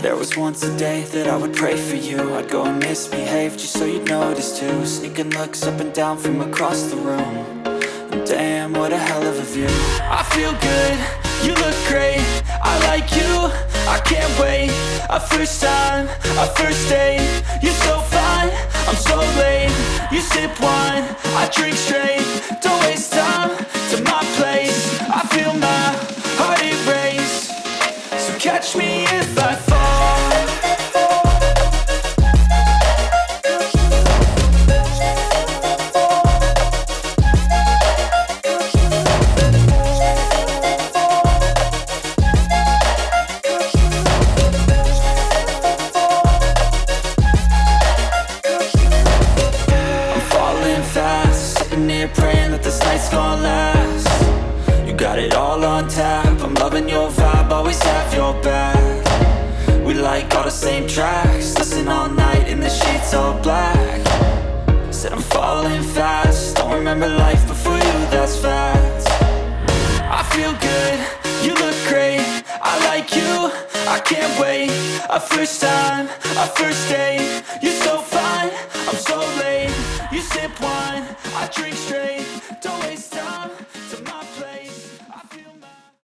There was once a day that I would pray for you. I'd go and misbehave just so you'd notice too. Sneaking looks up and down from across the room. And damn, what a hell of a view. I feel good, you look great, I like you, I can't wait. A first time, a first date, you're so fine, I'm so late. You sip wine, I drink straight. Don't waste time to my place. I feel my heart erase. So catch me if I fall. Praying that this night's gonna last. You got it all on tap, I'm loving your vibe, always have your back. We like all the same tracks, listen all night in the sheets all black. Said I'm falling fast, don't remember life before you, that's fact. I feel good, you look great, I like you, I can't wait. A first time, a first date, you're so fine, I'm so late. You sip wine, I drink straight.